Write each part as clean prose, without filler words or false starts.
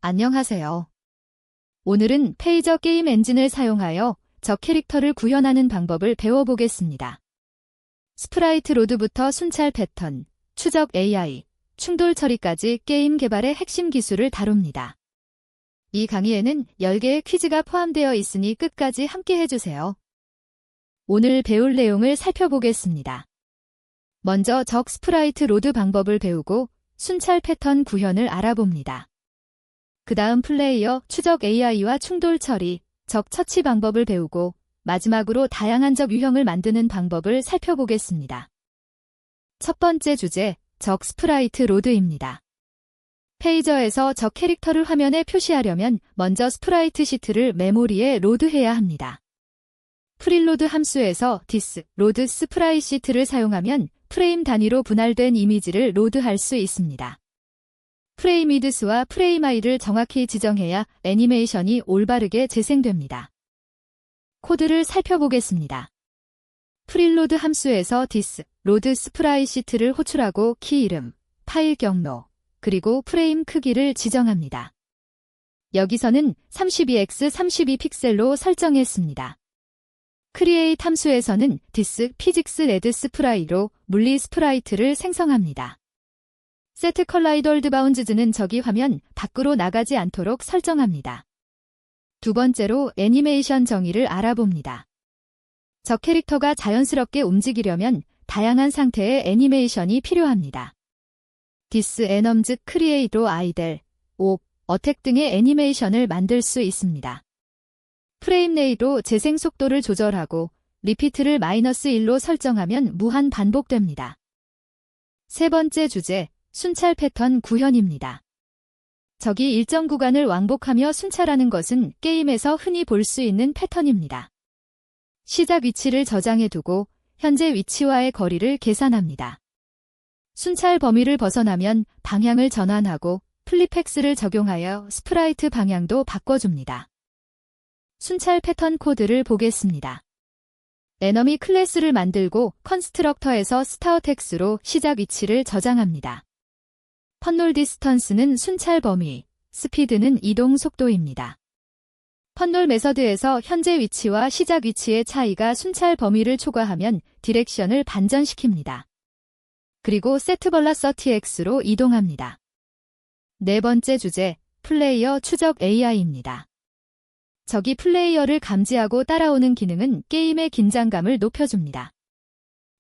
안녕하세요. 오늘은 페이저 게임 엔진을 사용하여 적 캐릭터를 구현하는 방법을 배워보겠습니다. 스프라이트 로드부터 순찰 패턴, 추적 AI, 충돌 처리까지 게임 개발의 핵심 기술을 다룹니다. 이 강의에는 10개의 퀴즈가 포함되어 있으니 끝까지 함께 해주세요. 오늘 배울 내용을 살펴보겠습니다. 먼저 적 스프라이트 로드 방법을 배우고 순찰 패턴 구현을 알아봅니다. 그 다음 플레이어, 추적 AI와 충돌 처리, 적 처치 방법을 배우고 마지막으로 다양한 적 유형을 만드는 방법을 살펴보겠습니다. 첫 번째 주제, 적 스프라이트 로드입니다. 페이저에서 적 캐릭터를 화면에 표시하려면 먼저 스프라이트 시트를 메모리에 로드해야 합니다. 프릴로드 함수에서 디스, 로드 스프라이 시트를 사용하면 프레임 단위로 분할된 이미지를 로드할 수 있습니다. 프레임 위드스와 프레임 하이를 정확히 지정해야 애니메이션이 올바르게 재생됩니다. 코드를 살펴보겠습니다. 프릴로드 함수에서 디스, 로드 스프라이 시트를 호출하고 키 이름, 파일 경로, 그리고 프레임 크기를 지정합니다. 여기서는 32x32픽셀로 설정했습니다. 크리에이트 함수에서는 디스, 피직스 레드 스프라이로 물리 스프라이트를 생성합니다. 세트 컬라이덜드 바운즈는 적이 화면 밖으로 나가지 않도록 설정합니다. 두 번째로 애니메이션 정의를 알아봅니다. 적 캐릭터가 자연스럽게 움직이려면 다양한 상태의 애니메이션이 필요합니다. 디스 애넘즈 크리에이로 아이델, 옵, 어택 등의 애니메이션을 만들 수 있습니다. 프레임 레이로 재생 속도를 조절하고 리피트를 -1로 설정하면 무한 반복됩니다. 세 번째 주제, 순찰 패턴 구현입니다. 적이 일정 구간을 왕복하며 순찰하는 것은 게임에서 흔히 볼 수 있는 패턴입니다. 시작 위치를 저장해두고 현재 위치와의 거리를 계산합니다. 순찰 범위를 벗어나면 방향을 전환하고 플립헥스를 적용하여 스프라이트 방향도 바꿔줍니다. 순찰 패턴 코드를 보겠습니다. 에너미 클래스를 만들고 컨스트럭터에서 스타어텍스로 시작 위치를 저장합니다. 펀롤 디스턴스는 순찰 범위, 스피드는 이동 속도입니다. 펀롤 메서드에서 현재 위치와 시작 위치의 차이가 순찰 범위를 초과하면 디렉션을 반전시킵니다. 그리고 setVelocityX로 이동합니다. 네 번째 주제, 플레이어 추적 AI입니다. 적이 플레이어를 감지하고 따라오는 기능은 게임의 긴장감을 높여줍니다.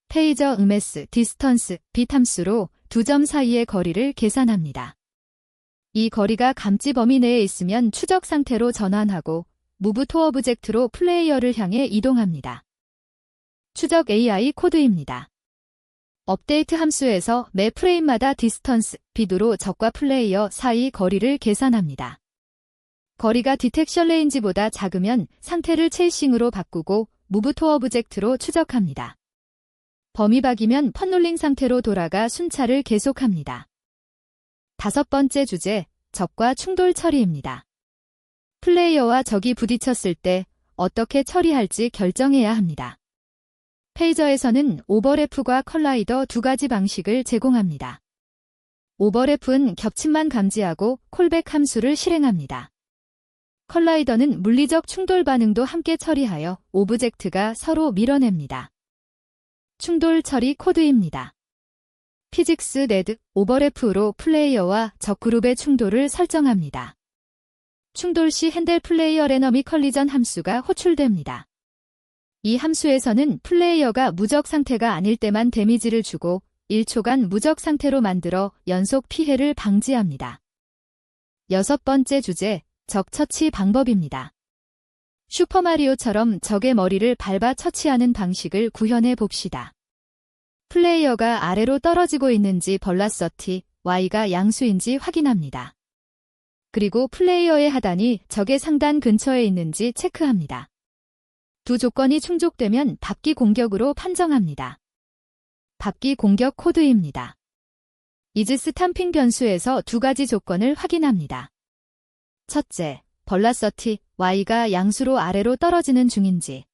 페이저 음에스, 디스턴스, 빛 함수로 두 점 사이의 거리를 계산합니다. 이 거리가 감지 범위 내에 있으면 추적 상태로 전환하고 무브 투 오브젝트로 플레이어를 향해 이동합니다. 추적 AI 코드입니다. 업데이트 함수에서 매 프레임마다 디스턴스, 빛으로 적과 플레이어 사이 거리를 계산합니다. 거리가 디텍션 레인지보다 작으면 상태를 체이싱으로 바꾸고 무브 투 오브젝트로 추적합니다. 범위 밖이면 펀롤링 상태로 돌아가 순찰을 계속합니다. 다섯 번째 주제, 적과 충돌 처리입니다. 플레이어와 적이 부딪혔을 때 어떻게 처리할지 결정해야 합니다. 페이저에서는 오버래프과 컬라이더 두 가지 방식을 제공합니다. 오버래프는 겹침만 감지하고 콜백 함수를 실행합니다. 컬라이더는 물리적 충돌 반응도 함께 처리하여 오브젝트가 서로 밀어냅니다. 충돌 처리 코드입니다. 피직스 레드, 오버래프로 플레이어와 적 그룹의 충돌을 설정합니다. 충돌 시 핸들 플레이어 에너미 컬리전 함수가 호출됩니다. 이 함수에서는 플레이어가 무적 상태가 아닐 때만 데미지를 주고 1초간 무적 상태로 만들어 연속 피해를 방지합니다. 여섯 번째 주제, 적 처치 방법입니다. 슈퍼마리오처럼 적의 머리를 밟아 처치하는 방식을 구현해 봅시다. 플레이어가 아래로 떨어지고 있는지 velocity, Y가 양수인지 확인합니다. 그리고 플레이어의 하단이 적의 상단 근처에 있는지 체크합니다. 두 조건이 충족되면 밟기 공격으로 판정합니다. 밟기 공격 코드입니다. is 스탬핑 변수에서 두 가지 조건을 확인합니다. 첫째, velocity, Y가 양수로 아래로 떨어지는 중인지.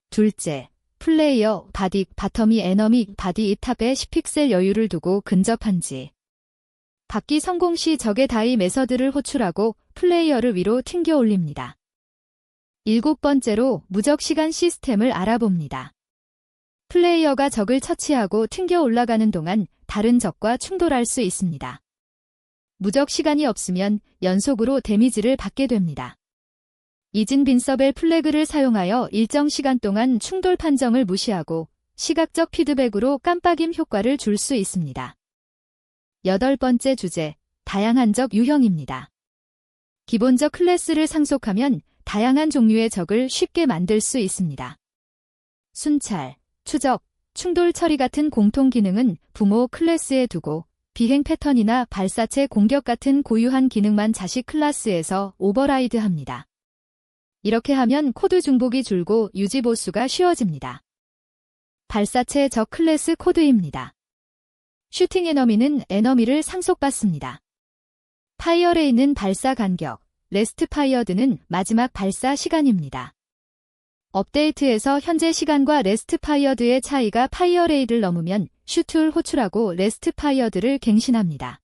둘째, 플레이어, 바디, 바텀이 에너미, 바디 이 탑에 10픽셀 여유를 두고 근접한지. 받기 성공 시 적의 다이 메서드를 호출하고 플레이어를 위로 튕겨 올립니다. 7번째로 무적 시간 시스템을 알아봅니다. 플레이어가 적을 처치하고 튕겨 올라가는 동안 다른 적과 충돌할 수 있습니다. 무적 시간이 없으면 연속으로 데미지를 받게 됩니다. 이진 빈서벨 플래그를 사용하여 일정 시간 동안 충돌 판정을 무시하고 시각적 피드백으로 깜빡임 효과를 줄 수 있습니다. 8번째 주제, 다양한 적 유형입니다. 기본적 클래스를 상속하면 다양한 종류의 적을 쉽게 만들 수 있습니다. 순찰, 추적, 충돌 처리 같은 공통 기능은 부모 클래스에 두고 비행 패턴이나 발사체 공격 같은 고유한 기능만 자식 클래스에서 오버라이드합니다. 이렇게 하면 코드 중복이 줄고 유지 보수가 쉬워집니다. 발사체 적 클래스 코드입니다. 슈팅 에너미는 에너미를 상속받습니다. 파이어레이는 발사 간격, 레스트 파이어드는 마지막 발사 시간입니다. 업데이트에서 현재 시간과 레스트 파이어드의 차이가 파이어레이를 넘으면 슈트를 호출하고 레스트 파이어드를 갱신합니다.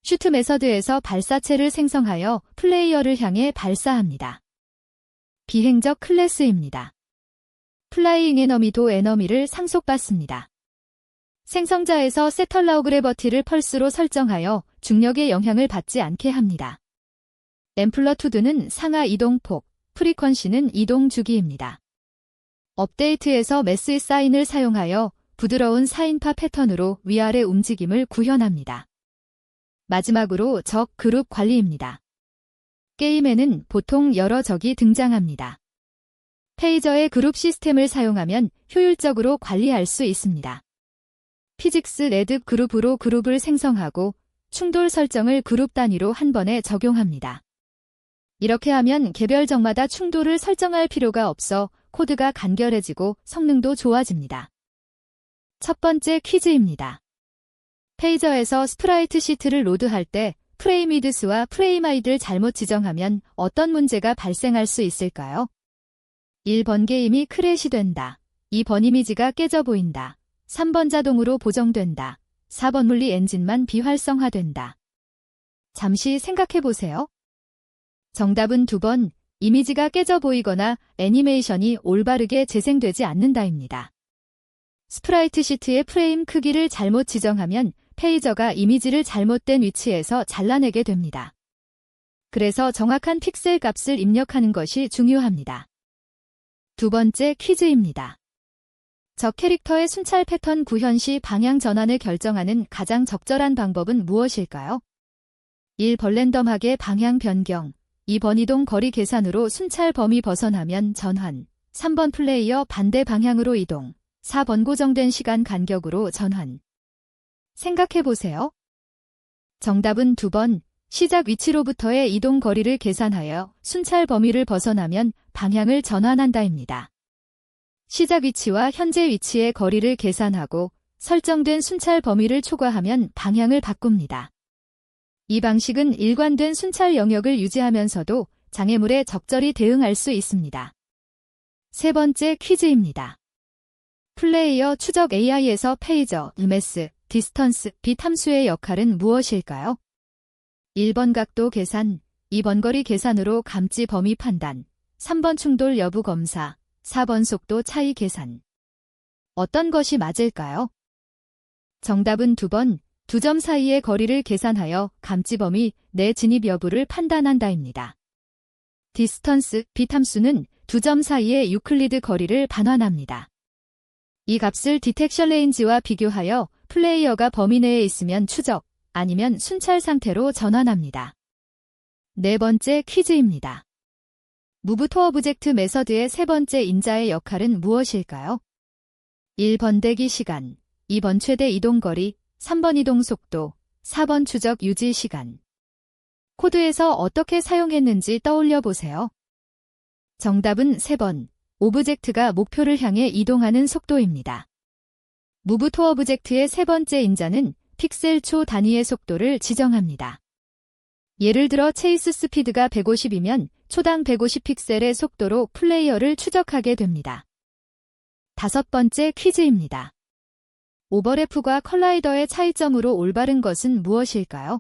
슈트 메서드에서 발사체를 생성하여 플레이어를 향해 발사합니다. 비행적 클래스입니다. 플라이잉 에너미도 에너미를 상속받습니다. 생성자에서 세털라우 그래버티를 펄스로 설정하여 중력의 영향을 받지 않게 합니다. 앰플러투드는 상하 이동폭, 프리퀀시는 이동 주기입니다. 업데이트에서 매스 사인을 사용하여 부드러운 사인파 패턴으로 위아래 움직임을 구현합니다. 마지막으로 적 그룹 관리입니다. 게임에는 보통 여러 적이 등장합니다. 페이저의 그룹 시스템을 사용하면 효율적으로 관리할 수 있습니다. 피직스 레드 그룹으로 그룹을 생성하고 충돌 설정을 그룹 단위로 한 번에 적용합니다. 이렇게 하면 개별 적마다 충돌을 설정할 필요가 없어 코드가 간결해지고 성능도 좋아집니다. 첫 번째 퀴즈입니다. 페이저에서 스프라이트 시트를 로드할 때 프레임위드스와 프레임하이드를 잘못 지정하면 어떤 문제가 발생할 수 있을까요? 1번 게임이 크래시 된다. 2번 이미지가 깨져 보인다. 3번 자동으로 보정된다. 4번 물리 엔진만 비활성화된다. 잠시 생각해 보세요. 정답은 2번, 이미지가 깨져 보이거나 애니메이션이 올바르게 재생되지 않는다입니다. 스프라이트 시트의 프레임 크기를 잘못 지정하면 페이저가 이미지를 잘못된 위치에서 잘라내게 됩니다. 그래서 정확한 픽셀 값을 입력하는 것이 중요합니다. 두 번째 퀴즈입니다. 적 캐릭터의 순찰 패턴 구현 시 방향 전환을 결정하는 가장 적절한 방법은 무엇일까요? 1번 랜덤하게 방향 변경, 2번 이동 거리 계산으로 순찰 범위 벗어나면 전환, 3번 플레이어 반대 방향으로 이동, 4번 고정된 시간 간격으로 전환. 생각해보세요. 정답은 2번, 시작 위치로부터의 이동 거리를 계산하여 순찰 범위를 벗어나면 방향을 전환한다입니다. 시작 위치와 현재 위치의 거리를 계산하고 설정된 순찰 범위를 초과하면 방향을 바꿉니다. 이 방식은 일관된 순찰 영역을 유지하면서도 장애물에 적절히 대응할 수 있습니다. 세 번째 퀴즈입니다. 플레이어 추적 AI에서 페이저, 매스, 디스턴스, 빛 함수의 역할은 무엇일까요? 1번 각도 계산, 2번 거리 계산으로 감지 범위 판단, 3번 충돌 여부 검사, 4번 속도 차이 계산. 어떤 것이 맞을까요? 정답은 2번, 두 점 사이의 거리를 계산하여 감지 범위 내 진입 여부를 판단한다입니다. 디스턴스, 빛 함수는 두 점 사이의 유클리드 거리를 반환합니다. 이 값을 디텍션 레인지와 비교하여 플레이어가 범위 내에 있으면 추적, 아니면 순찰 상태로 전환합니다. 네 번째 퀴즈입니다. 무브 투 오브젝트 메서드의 세 번째 인자의 역할은 무엇일까요? 1번 대기 시간, 2번 최대 이동 거리, 3번 이동 속도, 4번 추적 유지 시간. 코드에서 어떻게 사용했는지 떠올려 보세요. 정답은 3번, 오브젝트가 목표를 향해 이동하는 속도입니다. 무브 투 오브젝트의 세 번째 인자는 픽셀 초 단위의 속도를 지정합니다. 예를 들어 체이스 스피드가 150이면 초당 150 픽셀의 속도로 플레이어를 추적하게 됩니다. 다섯 번째 퀴즈입니다. 오버래프과 컬라이더의 차이점으로 올바른 것은 무엇일까요?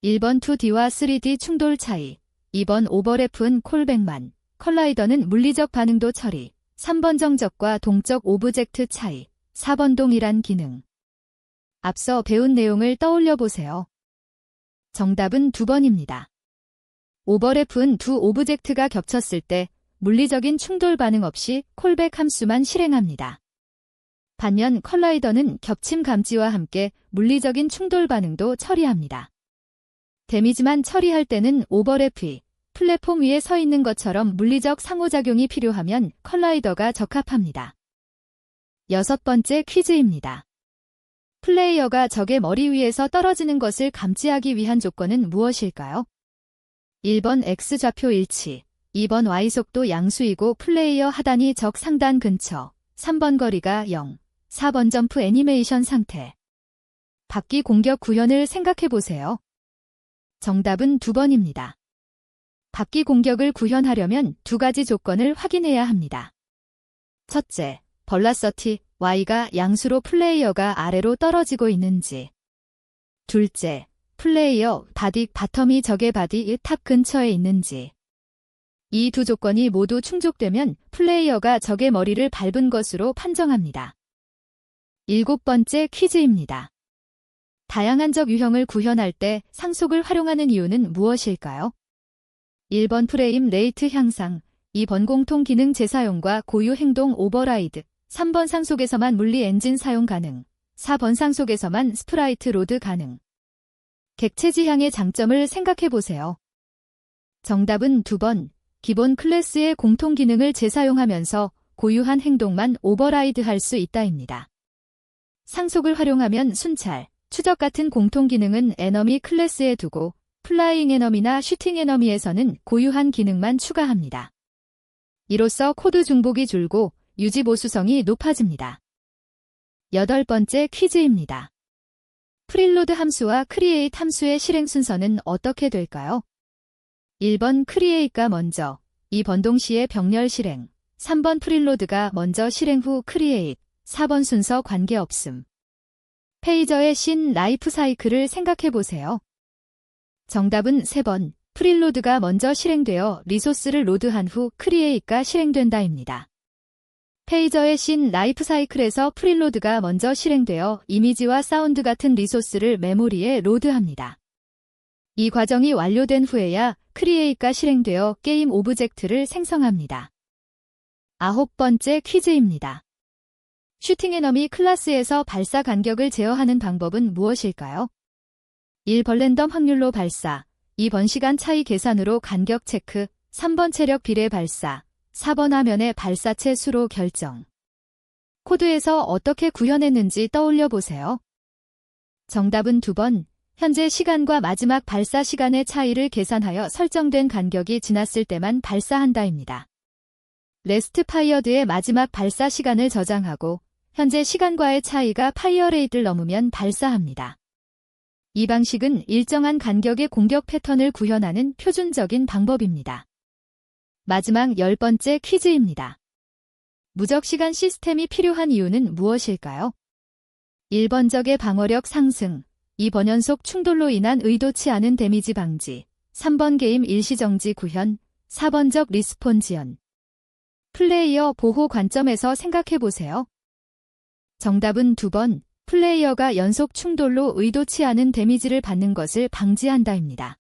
1번 2D와 3D 충돌 차이, 2번 오버래프는 콜백만, 컬라이더는 물리적 반응도 처리, 3번 정적과 동적 오브젝트 차이, 4번 동일한 기능. 앞서 배운 내용을 떠올려 보세요. 정답은 2번입니다. 오버래프는 두 오브젝트가 겹쳤을 때 물리적인 충돌 반응 없이 콜백 함수만 실행합니다. 반면 컬라이더는 겹침 감지와 함께 물리적인 충돌 반응도 처리합니다. 데미지만 처리할 때는 오버래프이 플랫폼 위에 서 있는 것처럼 물리적 상호작용이 필요하면 컬라이더가 적합합니다. 6번째 퀴즈입니다. 플레이어가 적의 머리 위에서 떨어지는 것을 감지하기 위한 조건은 무엇일까요? 1번 X좌표 일치, 2번 Y속도 양수이고 플레이어 하단이 적 상단 근처, 3번 거리가 0, 4번 점프 애니메이션 상태. 바퀴 공격 구현을 생각해보세요. 정답은 2번입니다. 바퀴 공격을 구현하려면 두 가지 조건을 확인해야 합니다. 첫째, 벌라서티, Y가 양수로 플레이어가 아래로 떨어지고 있는지. 둘째, 플레이어 바디 바텀이 적의 바디 탑 근처에 있는지. 이 두 조건이 모두 충족되면 플레이어가 적의 머리를 밟은 것으로 판정합니다. 7번째 퀴즈입니다. 다양한 적 유형을 구현할 때 상속을 활용하는 이유는 무엇일까요? 1번 프레임 레이트 향상, 2번 공통 기능 재사용과 고유 행동 오버라이드, 3번 상속에서만 물리 엔진 사용 가능, 4번 상속에서만 스프라이트 로드 가능. 객체 지향의 장점을 생각해보세요. 정답은 2번, 기본 클래스의 공통 기능을 재사용하면서 고유한 행동만 오버라이드 할 수 있다입니다. 상속을 활용하면 순찰, 추적 같은 공통 기능은 에너미 클래스에 두고 플라잉 에너미나 슈팅 에너미에서는 고유한 기능만 추가합니다. 이로써 코드 중복이 줄고 유지 보수성이 높아집니다. 8번째 퀴즈입니다. 프릴로드 함수와 크리에이트 함수의 실행 순서는 어떻게 될까요? 1번 크리에이트가 먼저, 2번 동시에 병렬 실행, 3번 프릴로드가 먼저 실행 후 크리에이트, 4번 순서 관계없음. 페이저의 신 라이프 사이클을 생각해보세요. 정답은 3번, 프릴로드가 먼저 실행되어 리소스를 로드한 후 크리에이트가 실행된다입니다. 페이저의 신 라이프 사이클에서 프릴로드가 먼저 실행되어 이미지와 사운드 같은 리소스를 메모리에 로드합니다. 이 과정이 완료된 후에야 크리에이트가 실행되어 게임 오브젝트를 생성합니다. 9번째 퀴즈입니다. 슈팅 에너미 클래스에서 발사 간격을 제어하는 방법은 무엇일까요? 1번 랜덤 확률로 발사, 2번 시간 차이 계산으로 간격 체크, 3번 체력 비례 발사, 4번 화면의 발사체 수로 결정. 코드에서 어떻게 구현했는지 떠올려 보세요. 정답은 2번, 현재 시간과 마지막 발사 시간의 차이를 계산하여 설정된 간격이 지났을 때만 발사한다입니다. 레스트 파이어드의 마지막 발사 시간을 저장하고 현재 시간과의 차이가 파이어레이트를 넘으면 발사합니다. 이 방식은 일정한 간격의 공격 패턴을 구현하는 표준적인 방법입니다. 마지막 10번째 퀴즈입니다. 무적시간 시스템이 필요한 이유는 무엇일까요? 1번 적의 방어력 상승, 2번 연속 충돌로 인한 의도치 않은 데미지 방지, 3번 게임 일시정지 구현, 4번 적 리스폰 지연. 플레이어 보호 관점에서 생각해보세요. 정답은 2번, 플레이어가 연속 충돌로 의도치 않은 데미지를 받는 것을 방지한다입니다.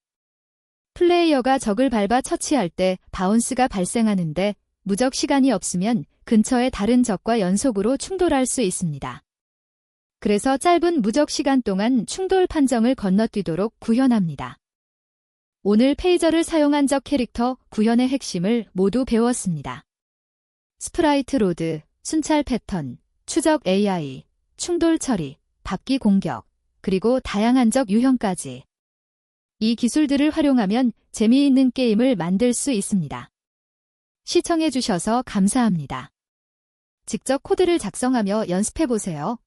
플레이어가 적을 밟아 처치할 때 바운스가 발생하는데 무적 시간이 없으면 근처의 다른 적과 연속으로 충돌할 수 있습니다. 그래서 짧은 무적 시간 동안 충돌 판정을 건너뛰도록 구현합니다. 오늘 페이저를 사용한 적 캐릭터 구현의 핵심을 모두 배웠습니다. 스프라이트 로드, 순찰 패턴, 추적 AI, 충돌 처리, 바퀴 공격, 그리고 다양한 적 유형까지. 이 기술들을 활용하면 재미있는 게임을 만들 수 있습니다. 시청해주셔서 감사합니다. 직접 코드를 작성하며 연습해보세요.